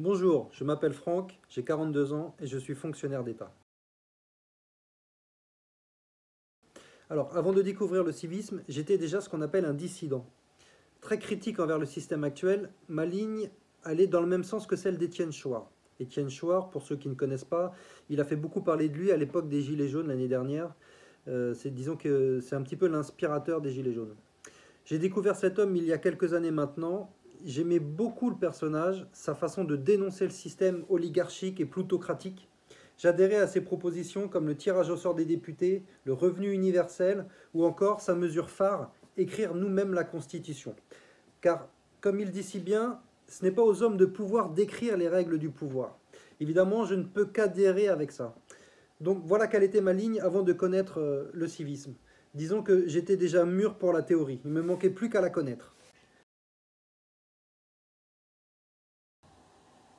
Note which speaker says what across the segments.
Speaker 1: Bonjour, je m'appelle Franck, j'ai 42 ans et je suis fonctionnaire d'État. Alors, avant de découvrir le civisme, j'étais déjà ce qu'on appelle un dissident. Très critique envers le système actuel, ma ligne allait dans le même sens que celle d'Étienne Chouard. Étienne Chouard, pour ceux qui ne connaissent pas, il a fait beaucoup parler de lui à l'époque des Gilets jaunes l'année dernière. Disons que c'est un petit peu l'inspirateur des Gilets jaunes. J'ai découvert cet homme il y a quelques années maintenant. J'aimais beaucoup le personnage, sa façon de dénoncer le système oligarchique et plutocratique. J'adhérais à ses propositions comme le tirage au sort des députés, le revenu universel ou encore sa mesure phare, écrire nous-mêmes la Constitution. Car, comme il dit si bien, ce n'est pas aux hommes de pouvoir d'écrire les règles du pouvoir. Évidemment, je ne peux qu'adhérer avec ça. Donc voilà quelle était ma ligne avant de connaître le civisme. Disons que j'étais déjà mûr pour la théorie, il ne me manquait plus qu'à la connaître.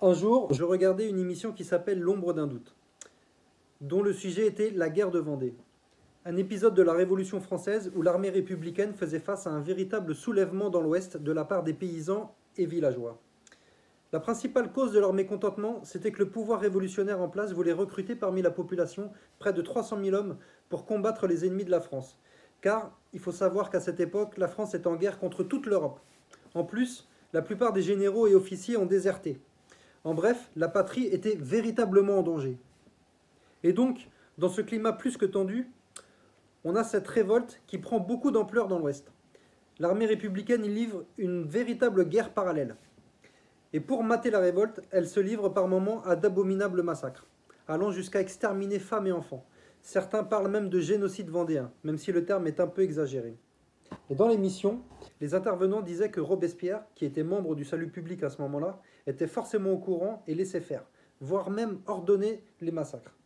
Speaker 1: Un jour, je regardais une émission qui s'appelle L'ombre d'un doute, dont le sujet était la guerre de Vendée. Un épisode de la Révolution française où l'armée républicaine faisait face à un véritable soulèvement dans l'Ouest de la part des paysans et villageois. La principale cause de leur mécontentement, c'était que le pouvoir révolutionnaire en place voulait recruter parmi la population près de 300 000 hommes pour combattre les ennemis de la France. Car il faut savoir qu'à cette époque, la France est en guerre contre toute l'Europe. En plus, la plupart des généraux et officiers ont déserté. En bref, la patrie était véritablement en danger. Et donc, dans ce climat plus que tendu, on a cette révolte qui prend beaucoup d'ampleur dans l'Ouest. L'armée républicaine y livre une véritable guerre parallèle. Et pour mater la révolte, elle se livre par moments à d'abominables massacres, allant jusqu'à exterminer femmes et enfants. Certains parlent même de génocide vendéen, même si le terme est un peu exagéré. Et dans l'émission, les intervenants disaient que Robespierre, qui était membre du salut public à ce moment-là, était forcément au courant et laissait faire, voire même ordonner les massacres.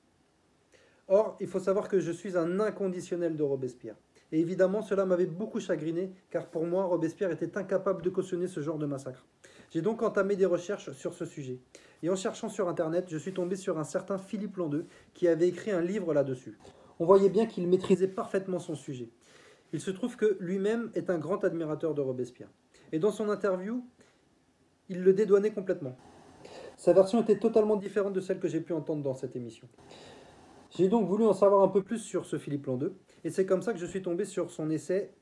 Speaker 1: Or, il faut savoir que je suis un inconditionnel de Robespierre. Et évidemment, cela m'avait beaucoup chagriné, car pour moi, Robespierre était incapable de cautionner ce genre de massacre. J'ai donc entamé des recherches sur ce sujet. Et en cherchant sur Internet, je suis tombé sur un certain Philippe Landeux, qui avait écrit un livre là-dessus. On voyait bien qu'il maîtrisait parfaitement son sujet. Il se trouve que lui-même est un grand admirateur de Robespierre. Et dans son interview, il le dédouanait complètement. Sa version était totalement différente de celle que j'ai pu entendre dans cette émission. J'ai donc voulu en savoir un peu plus sur ce Philippe Landeux, et c'est comme ça que je suis tombé sur son essai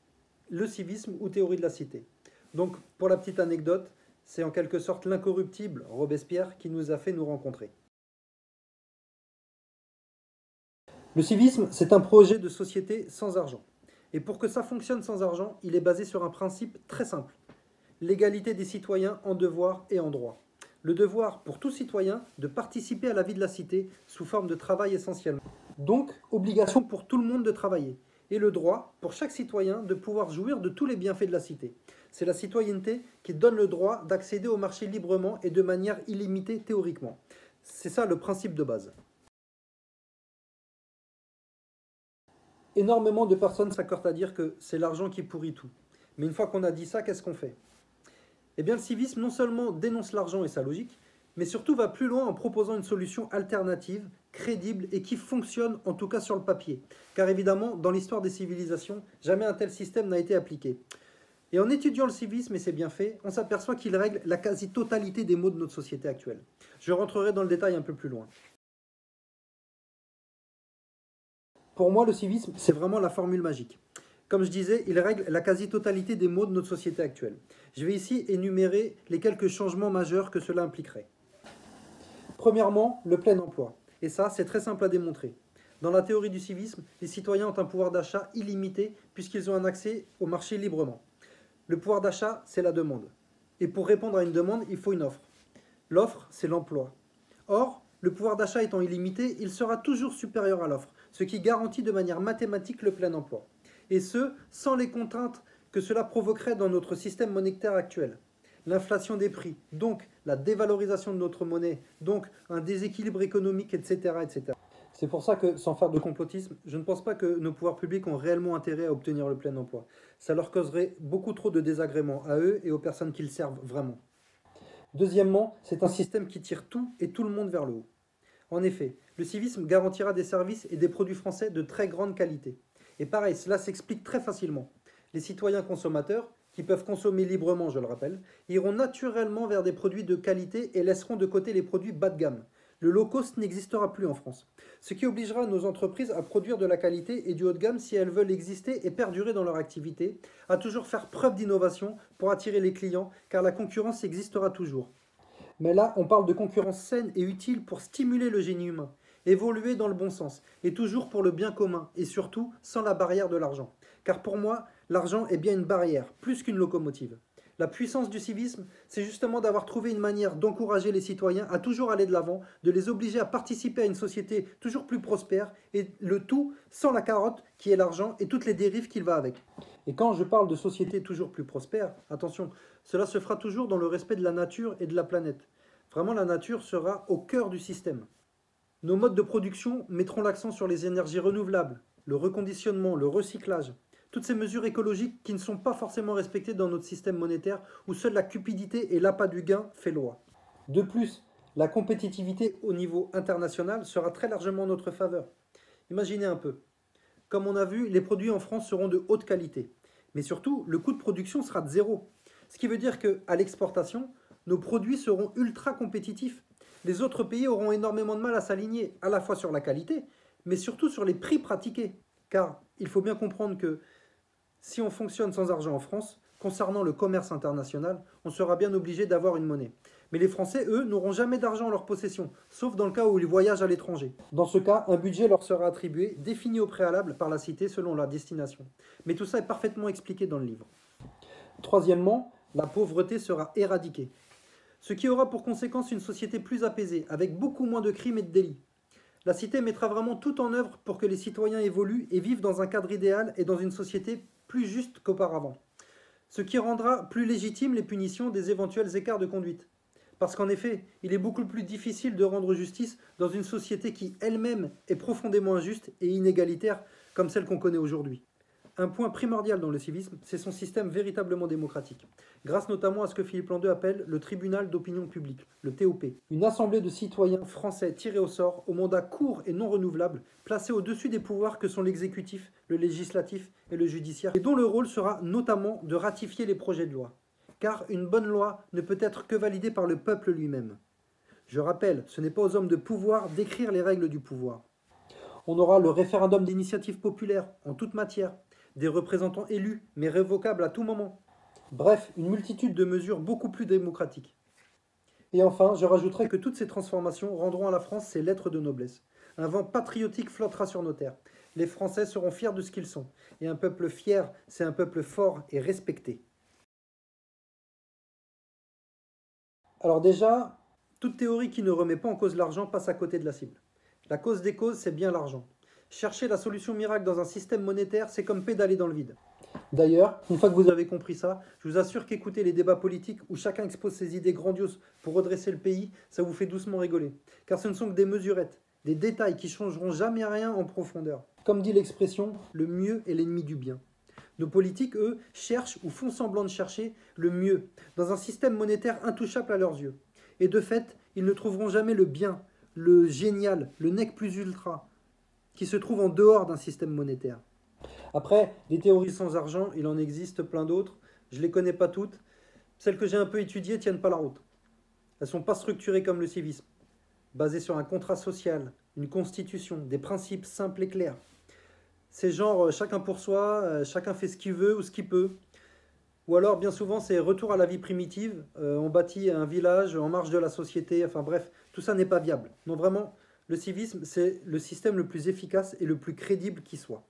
Speaker 1: Le civisme ou théorie de la cité. Donc, pour la petite anecdote, c'est en quelque sorte l'incorruptible Robespierre qui nous a fait nous rencontrer. Le civisme, c'est un projet de société sans argent. Et pour que ça fonctionne sans argent, il est basé sur un principe très simple. L'égalité des citoyens en devoirs et en droits. Le devoir pour tout citoyen de participer à la vie de la cité sous forme de travail essentiellement. Donc, obligation pour tout le monde de travailler. Et le droit pour chaque citoyen de pouvoir jouir de tous les bienfaits de la cité. C'est la citoyenneté qui donne le droit d'accéder au marché librement et de manière illimitée théoriquement. C'est ça le principe de base. Énormément de personnes s'accordent à dire que c'est l'argent qui pourrit tout. Mais une fois qu'on a dit ça, qu'est-ce qu'on fait? Eh bien, le civisme non seulement dénonce l'argent et sa logique, mais surtout va plus loin en proposant une solution alternative, crédible et qui fonctionne en tout cas sur le papier. Car évidemment, dans l'histoire des civilisations, jamais un tel système n'a été appliqué. Et en étudiant le civisme et ses bienfaits, on s'aperçoit qu'il règle la quasi-totalité des maux de notre société actuelle. Je rentrerai dans le détail un peu plus loin. Pour moi, le civisme, c'est vraiment la formule magique. Comme je disais, il règle la quasi-totalité des maux de notre société actuelle. Je vais ici énumérer les quelques changements majeurs que cela impliquerait. Premièrement, le plein emploi. Et ça, c'est très simple à démontrer. Dans la théorie du civisme, les citoyens ont un pouvoir d'achat illimité puisqu'ils ont un accès au marché librement. Le pouvoir d'achat, c'est la demande. Et pour répondre à une demande, il faut une offre. L'offre, c'est l'emploi. Or, le pouvoir d'achat étant illimité, il sera toujours supérieur à l'offre, ce qui garantit de manière mathématique le plein emploi. Et ce, sans les contraintes que cela provoquerait dans notre système monétaire actuel. L'inflation des prix, donc la dévalorisation de notre monnaie, donc un déséquilibre économique, etc. etc. C'est pour ça que, sans faire de complotisme, je ne pense pas que nos pouvoirs publics ont réellement intérêt à obtenir le plein emploi. Ça leur causerait beaucoup trop de désagréments à eux et aux personnes qu'ils servent vraiment. Deuxièmement, c'est un système qui tire tout et tout le monde vers le haut. En effet, le civisme garantira des services et des produits français de très grande qualité. Et pareil, cela s'explique très facilement. Les citoyens consommateurs, qui peuvent consommer librement, je le rappelle, iront naturellement vers des produits de qualité et laisseront de côté les produits bas de gamme. Le low cost n'existera plus en France, ce qui obligera nos entreprises à produire de la qualité et du haut de gamme si elles veulent exister et perdurer dans leur activité, à toujours faire preuve d'innovation pour attirer les clients, car la concurrence existera toujours. Mais là, on parle de concurrence saine et utile pour stimuler le génie humain, évoluer dans le bon sens, et toujours pour le bien commun, et surtout sans la barrière de l'argent. Car pour moi, l'argent est bien une barrière, plus qu'une locomotive. La puissance du civisme, c'est justement d'avoir trouvé une manière d'encourager les citoyens à toujours aller de l'avant, de les obliger à participer à une société toujours plus prospère, et le tout sans la carotte qui est l'argent et toutes les dérives qu'il va avec. Et quand je parle de société toujours plus prospère, attention, cela se fera toujours dans le respect de la nature et de la planète. Vraiment, la nature sera au cœur du système. Nos modes de production mettront l'accent sur les énergies renouvelables, le reconditionnement, le recyclage, toutes ces mesures écologiques qui ne sont pas forcément respectées dans notre système monétaire où seule la cupidité et l'appât du gain fait loi. De plus, la compétitivité au niveau international sera très largement en notre faveur. Imaginez un peu. Comme on a vu, les produits en France seront de haute qualité. Mais surtout, le coût de production sera de zéro. Ce qui veut dire qu'à l'exportation, nos produits seront ultra compétitifs. Les autres pays auront énormément de mal à s'aligner, à la fois sur la qualité, mais surtout sur les prix pratiqués. Car il faut bien comprendre que si on fonctionne sans argent en France, concernant le commerce international, on sera bien obligé d'avoir une monnaie. Mais les Français, eux, n'auront jamais d'argent en leur possession, sauf dans le cas où ils voyagent à l'étranger. Dans ce cas, un budget leur sera attribué, défini au préalable par la cité selon la destination. Mais tout ça est parfaitement expliqué dans le livre. Troisièmement, la pauvreté sera éradiquée. Ce qui aura pour conséquence une société plus apaisée, avec beaucoup moins de crimes et de délits. La cité mettra vraiment tout en œuvre pour que les citoyens évoluent et vivent dans un cadre idéal et dans une société plus juste qu'auparavant. Ce qui rendra plus légitimes les punitions des éventuels écarts de conduite. Parce qu'en effet, il est beaucoup plus difficile de rendre justice dans une société qui elle-même est profondément injuste et inégalitaire comme celle qu'on connaît aujourd'hui. Un point primordial dans le civisme, c'est son système véritablement démocratique, grâce notamment à ce que Philippe Landeux appelle le tribunal d'opinion publique, le TOP. Une assemblée de citoyens français tirés au sort, au mandat court et non renouvelable, placés au-dessus des pouvoirs que sont l'exécutif, le législatif et le judiciaire, et dont le rôle sera notamment de ratifier les projets de loi. Car une bonne loi ne peut être que validée par le peuple lui-même. Je rappelle, ce n'est pas aux hommes de pouvoir d'écrire les règles du pouvoir. On aura le référendum d'initiative populaire en toute matière, des représentants élus, mais révocables à tout moment. Bref, une multitude de mesures beaucoup plus démocratiques. Et enfin, je rajouterai que toutes ces transformations rendront à la France ses lettres de noblesse. Un vent patriotique flottera sur nos terres. Les Français seront fiers de ce qu'ils sont. Et un peuple fier, c'est un peuple fort et respecté. Alors déjà, toute théorie qui ne remet pas en cause l'argent passe à côté de la cible. La cause des causes, c'est bien l'argent. Chercher la solution miracle dans un système monétaire, c'est comme pédaler dans le vide. D'ailleurs, une fois que vous avez compris ça, je vous assure qu'écouter les débats politiques où chacun expose ses idées grandioses pour redresser le pays, ça vous fait doucement rigoler. Car ce ne sont que des mesurettes, des détails qui changeront jamais rien en profondeur. Comme dit l'expression, le mieux est l'ennemi du bien. Nos politiques, eux, cherchent ou font semblant de chercher le mieux, dans un système monétaire intouchable à leurs yeux. Et de fait, ils ne trouveront jamais le bien, le génial, le nec plus ultra, qui se trouve en dehors d'un système monétaire. Après, des théories sans argent, il en existe plein d'autres. Je ne les connais pas toutes. Celles que j'ai un peu étudiées ne tiennent pas la route. Elles ne sont pas structurées comme le civisme, basées sur un contrat social, une constitution, des principes simples et clairs. C'est genre chacun pour soi, chacun fait ce qu'il veut ou ce qu'il peut. Ou alors, bien souvent, c'est retour à la vie primitive. On bâtit un village en marge de la société. Enfin bref, tout ça n'est pas viable. Non, vraiment, le civisme, c'est le système le plus efficace et le plus crédible qui soit.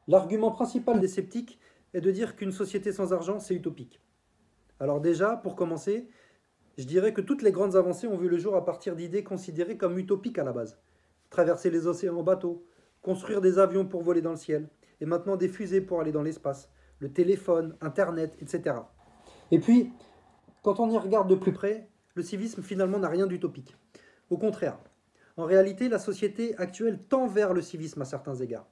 Speaker 1: L'argument principal des sceptiques est de dire qu'une société sans argent, c'est utopique. Alors déjà, pour commencer, je dirais que toutes les grandes avancées ont vu le jour à partir d'idées considérées comme utopiques à la base. Traverser les océans en bateau, construire des avions pour voler dans le ciel, et maintenant des fusées pour aller dans l'espace, le téléphone, Internet, etc. Et puis, quand on y regarde de plus près, le civisme finalement n'a rien d'utopique. Au contraire, en réalité, la société actuelle tend vers le civisme à certains égards.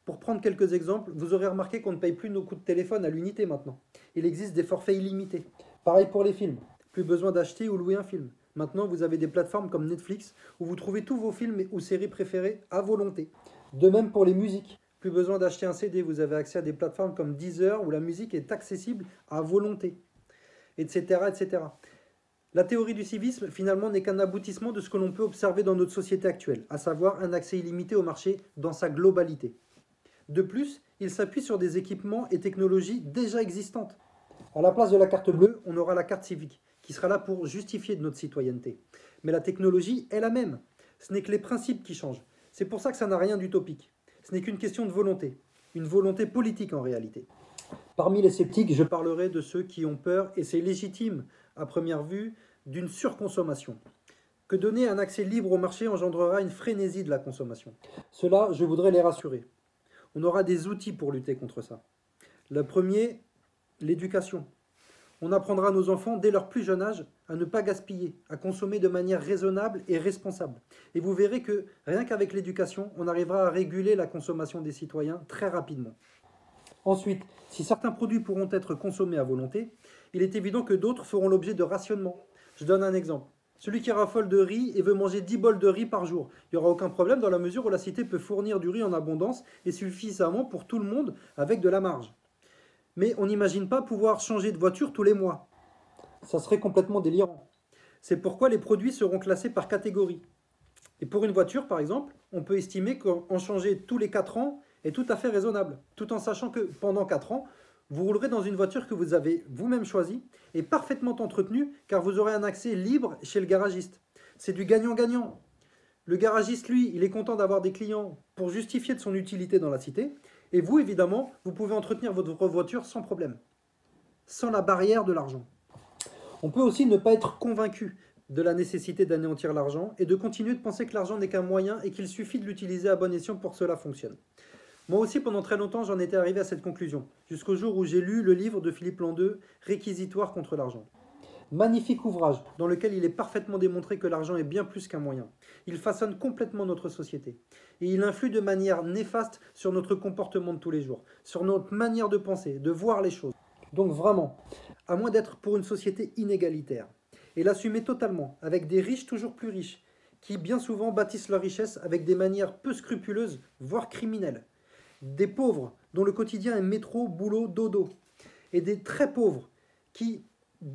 Speaker 1: Pour prendre quelques exemples, vous aurez remarqué qu'on ne paye plus nos coups de téléphone à l'unité maintenant. Il existe des forfaits illimités. Pareil pour les films. Plus besoin d'acheter ou louer un film. Maintenant, vous avez des plateformes comme Netflix où vous trouvez tous vos films ou séries préférées à volonté. De même pour les musiques. Plus besoin d'acheter un CD, vous avez accès à des plateformes comme Deezer où la musique est accessible à volonté, etc., etc. La théorie du civisme, finalement, n'est qu'un aboutissement de ce que l'on peut observer dans notre société actuelle, à savoir un accès illimité au marché dans sa globalité. De plus, il s'appuie sur des équipements et technologies déjà existantes. À la place de la carte bleue, on aura la carte civique, qui sera là pour justifier de notre citoyenneté. Mais la technologie est la même. Ce n'est que les principes qui changent. C'est pour ça que ça n'a rien d'utopique. Ce n'est qu'une question de volonté. Une volonté politique en réalité. Parmi les sceptiques, je parlerai de ceux qui ont peur, et c'est légitime à première vue, d'une surconsommation. Que donner un accès libre au marché engendrera une frénésie de la consommation. Cela, je voudrais les rassurer. On aura des outils pour lutter contre ça. Le premier, l'éducation. On apprendra à nos enfants, dès leur plus jeune âge, à ne pas gaspiller, à consommer de manière raisonnable et responsable. Et vous verrez que, rien qu'avec l'éducation, on arrivera à réguler la consommation des citoyens très rapidement. Ensuite, si certains produits pourront être consommés à volonté, il est évident que d'autres feront l'objet de rationnement. Je donne un exemple. Celui qui raffole de riz et veut manger 10 bols de riz par jour, il n'y aura aucun problème dans la mesure où la cité peut fournir du riz en abondance et suffisamment pour tout le monde avec de la marge. Mais on n'imagine pas pouvoir changer de voiture tous les mois. Ça serait complètement délirant. C'est pourquoi les produits seront classés par catégorie. Et pour une voiture, par exemple, on peut estimer qu'en changer tous les 4 ans est tout à fait raisonnable, tout en sachant que pendant 4 ans, vous roulerez dans une voiture que vous avez vous-même choisie et parfaitement entretenue, car vous aurez un accès libre chez le garagiste. C'est du gagnant-gagnant. Le garagiste, lui, il est content d'avoir des clients pour justifier de son utilité dans la cité, et vous, évidemment, vous pouvez entretenir votre voiture sans problème, sans la barrière de l'argent. On peut aussi ne pas être convaincu de la nécessité d'anéantir l'argent et de continuer de penser que l'argent n'est qu'un moyen et qu'il suffit de l'utiliser à bon escient pour que cela fonctionne. Moi aussi, pendant très longtemps, j'en étais arrivé à cette conclusion, jusqu'au jour où j'ai lu le livre de Philippe Landeux, Réquisitoire contre l'argent. Magnifique ouvrage, dans lequel il est parfaitement démontré que l'argent est bien plus qu'un moyen. Il façonne complètement notre société. Et il influe de manière néfaste sur notre comportement de tous les jours, sur notre manière de penser, de voir les choses. Donc vraiment, à moins d'être pour une société inégalitaire, et l'assumer totalement, avec des riches toujours plus riches, qui bien souvent bâtissent leur richesse avec des manières peu scrupuleuses, voire criminelles. Des pauvres, dont le quotidien est métro, boulot, dodo. Et des très pauvres, qui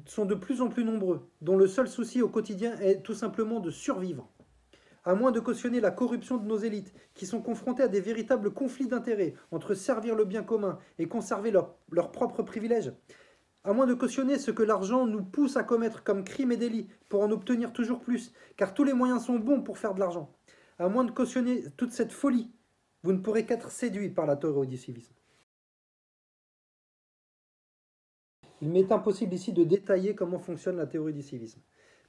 Speaker 1: sont de plus en plus nombreux, dont le seul souci au quotidien est tout simplement de survivre. À moins de cautionner la corruption de nos élites, qui sont confrontées à des véritables conflits d'intérêts entre servir le bien commun et conserver leurs propres privilèges. À moins de cautionner ce que l'argent nous pousse à commettre comme crimes et délits pour en obtenir toujours plus, car tous les moyens sont bons pour faire de l'argent. À moins de cautionner toute cette folie, vous ne pourrez qu'être séduit par la théorie du civisme. Il m'est impossible ici de détailler comment fonctionne la théorie du civisme.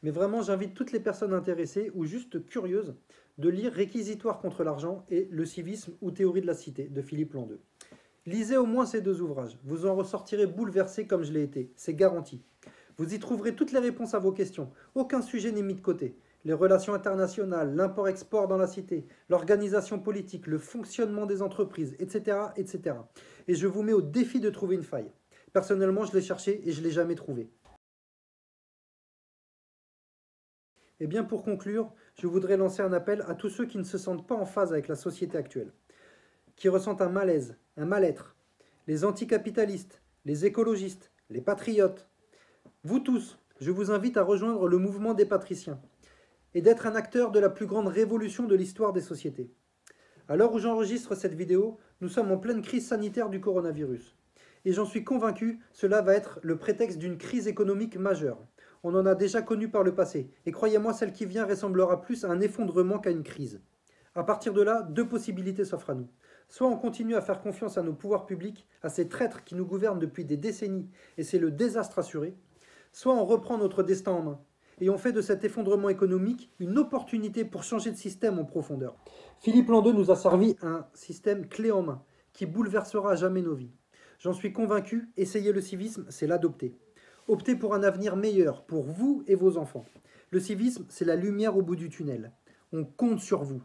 Speaker 1: Mais vraiment, j'invite toutes les personnes intéressées ou juste curieuses de lire Réquisitoire contre l'argent et Le civisme ou théorie de la cité de Philippe Landeux. Lisez au moins ces 2 ouvrages. Vous en ressortirez bouleversé comme je l'ai été. C'est garanti. Vous y trouverez toutes les réponses à vos questions. Aucun sujet n'est mis de côté. Les relations internationales, l'import-export dans la cité, l'organisation politique, le fonctionnement des entreprises, etc., etc. Et je vous mets au défi de trouver une faille. Personnellement, je l'ai cherché et je ne l'ai jamais trouvé. Et bien pour conclure, je voudrais lancer un appel à tous ceux qui ne se sentent pas en phase avec la société actuelle, qui ressentent un malaise, un mal-être, les anticapitalistes, les écologistes, les patriotes. Vous tous, je vous invite à rejoindre le mouvement des patriciens et d'être un acteur de la plus grande révolution de l'histoire des sociétés. À l'heure où j'enregistre cette vidéo, nous sommes en pleine crise sanitaire du coronavirus. Et j'en suis convaincu, cela va être le prétexte d'une crise économique majeure. On en a déjà connu par le passé, et croyez-moi, celle qui vient ressemblera plus à un effondrement qu'à une crise. À partir de là, 2 possibilités s'offrent à nous. Soit on continue à faire confiance à nos pouvoirs publics, à ces traîtres qui nous gouvernent depuis des décennies, et c'est le désastre assuré. Soit on reprend notre destin en main, et on fait de cet effondrement économique une opportunité pour changer de système en profondeur. Philippe Landeux nous a servi un système clé en main, qui bouleversera à jamais nos vies. J'en suis convaincu, essayer le civisme, c'est l'adopter. Optez pour un avenir meilleur, pour vous et vos enfants. Le civisme, c'est la lumière au bout du tunnel. On compte sur vous.